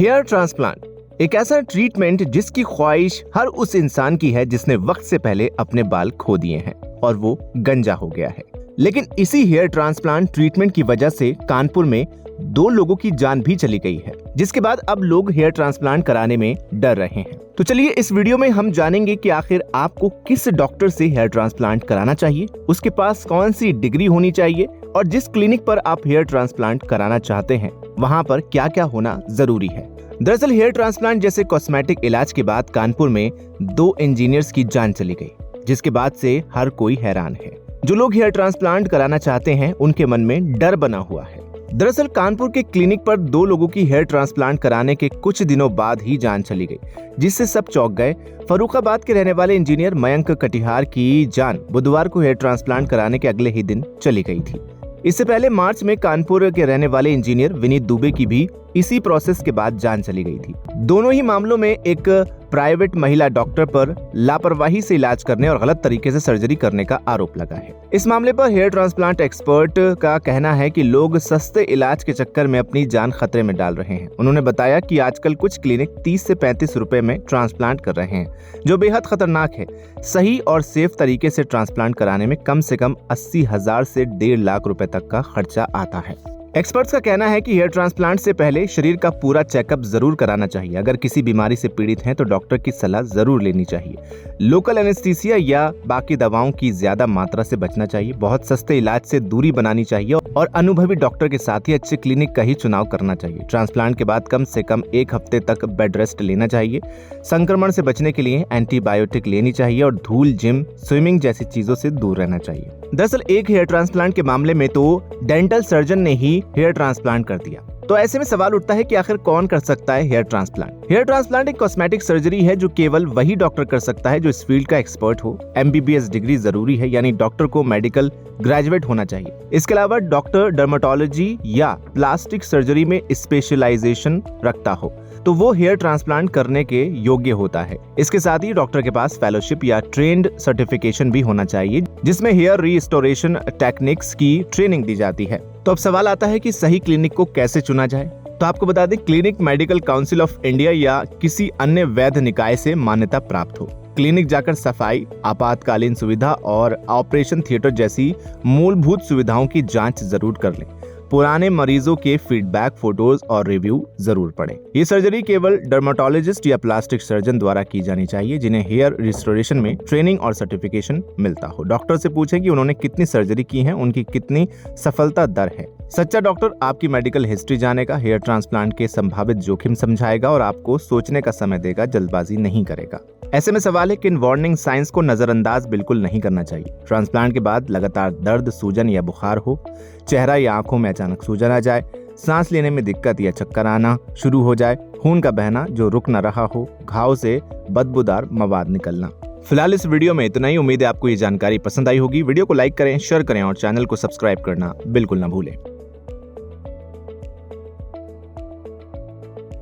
Hair transplant एक ऐसा treatment जिसकी ख्वाहिश हर उस इंसान की है जिसने वक्त से पहले अपने बाल खो दिए हैं और वो गंजा हो गया है। लेकिन इसी हेयर ट्रांसप्लांट ट्रीटमेंट की वजह से कानपुर में 2 लोगों की जान भी चली गई है, जिसके बाद अब लोग हेयर ट्रांसप्लांट कराने में डर रहे हैं। तो चलिए इस वीडियो में हम जानेंगे कि आखिर आपको किस डॉक्टर से हेयर ट्रांसप्लांट कराना चाहिए, उसके पास कौन सी डिग्री होनी चाहिए और जिस क्लिनिक पर आप हेयर ट्रांसप्लांट कराना चाहते हैं वहाँ पर क्या क्या होना जरूरी है। दरअसल हेयर ट्रांसप्लांट जैसे कॉस्मेटिक इलाज के बाद कानपुर में 2 इंजीनियर्स की जान चली गई, जिसके बाद से हर कोई हैरान है। जो लोग हेयर ट्रांसप्लांट कराना चाहते हैं उनके मन में डर बना हुआ है। दरअसल कानपुर के क्लिनिक पर 2 लोगों की हेयर ट्रांसप्लांट कराने के कुछ दिनों बाद ही जान चली गई, जिससे सब चौंक गए। फर्रुखाबाद के रहने वाले इंजीनियर मयंक कटिहार की जान बुधवार को हेयर ट्रांसप्लांट कराने के अगले ही दिन चली गई थी। इससे पहले मार्च में कानपुर के रहने वाले इंजीनियर विनीत दुबे की भी इसी प्रोसेस के बाद जान चली गई थी। दोनों ही मामलों में एक प्राइवेट महिला डॉक्टर पर लापरवाही से इलाज करने और गलत तरीके से सर्जरी करने का आरोप लगा है। इस मामले पर हेयर ट्रांसप्लांट एक्सपर्ट का कहना है कि लोग सस्ते इलाज के चक्कर में अपनी जान खतरे में डाल रहे हैं। उन्होंने बताया कि आजकल कुछ क्लिनिक 30 से 35 रुपए में ट्रांसप्लांट कर रहे हैं, जो बेहद खतरनाक है। सही और सेफ तरीके से ट्रांसप्लांट कराने में कम से कम 80,000 से 1.5 लाख रुपए तक का खर्चा आता है। एक्सपर्ट्स का कहना है कि हेयर ट्रांसप्लांट से पहले शरीर का पूरा चेकअप जरूर कराना चाहिए। अगर किसी बीमारी से पीड़ित हैं तो डॉक्टर की सलाह जरूर लेनी चाहिए। लोकल एनेस्थीसिया या बाकी दवाओं की ज्यादा मात्रा से बचना चाहिए। बहुत सस्ते इलाज से दूरी बनानी चाहिए और अनुभवी डॉक्टर के साथ ही अच्छे क्लिनिक का ही चुनाव करना चाहिए। ट्रांसप्लांट के बाद कम से कम 1 हफ्ते तक बेड रेस्ट लेना चाहिए। संक्रमण से बचने के लिए एंटीबायोटिक लेनी चाहिए और धूल, जिम, स्विमिंग जैसी चीजों से दूर रहना चाहिए। दरअसल एक हेयर ट्रांसप्लांट के मामले में तो डेंटल सर्जन ने ही हेयर ट्रांसप्लांट कर दिया। तो ऐसे में सवाल उठता है कि आखिर कौन कर सकता है हेयर ट्रांसप्लांट। हेयर ट्रांसप्लांट एक कॉस्मेटिक सर्जरी है जो केवल वही डॉक्टर कर सकता है जो इस फील्ड का एक्सपर्ट हो। MBBS डिग्री जरूरी है, यानी डॉक्टर को मेडिकल ग्रेजुएट होना चाहिए। इसके अलावा डॉक्टर डर्मेटोलॉजी या प्लास्टिक सर्जरी में स्पेशलाइजेशन रखता हो तो वो हेयर ट्रांसप्लांट करने के योग्य होता है। इसके साथ ही डॉक्टर के पास फेलोशिप या ट्रेंड सर्टिफिकेशन भी होना चाहिए, जिसमें हेयर रिस्टोरेशन टेक्निक्स की ट्रेनिंग दी जाती है। तो अब सवाल आता है कि सही क्लिनिक को कैसे चुना जाए। तो आपको बता दें, clinic medical council of India या किसी अन्य वैध निकाय से मान्यता प्राप्त हो। क्लिनिक जाकर सफाई, आपातकालीन सुविधा और ऑपरेशन थिएटर जैसी मूलभूत सुविधाओं की जांच जरूर कर लें। पुराने मरीजों के फीडबैक, फोटोज और रिव्यू जरूर पढ़ें। ये सर्जरी केवल डर्मेटोलॉजिस्ट या प्लास्टिक सर्जन द्वारा की जानी चाहिए, जिन्हें हेयर रिस्टोरेशन में ट्रेनिंग और सर्टिफिकेशन मिलता हो। डॉक्टर से पूछें कि उन्होंने कितनी सर्जरी की है, उनकी कितनी सफलता दर है। सच्चा डॉक्टर आपकी मेडिकल हिस्ट्री जानेगा, हेयर ट्रांसप्लांट के संभावित जोखिम समझाएगा और आपको सोचने का समय देगा, जल्दबाजी नहीं करेगा। ऐसे में सवाल है कि इन वार्निंग साइंस को नजरअंदाज बिल्कुल नहीं करना चाहिए। ट्रांसप्लांट के बाद लगातार दर्द, सूजन या बुखार हो, चेहरा या आंखों में अचानक सूजन आ जाए, सांस लेने में दिक्कत या चक्कर आना शुरू हो जाए, खून का बहना जो रुक न रहा हो, घाव से बदबूदार मवाद निकलना। फिलहाल इस वीडियो में इतना ही। उम्मीद है आपको ये जानकारी पसंद आई होगी। वीडियो को लाइक करें, शेयर करें और चैनल को सब्सक्राइब करना बिल्कुल न भूलें।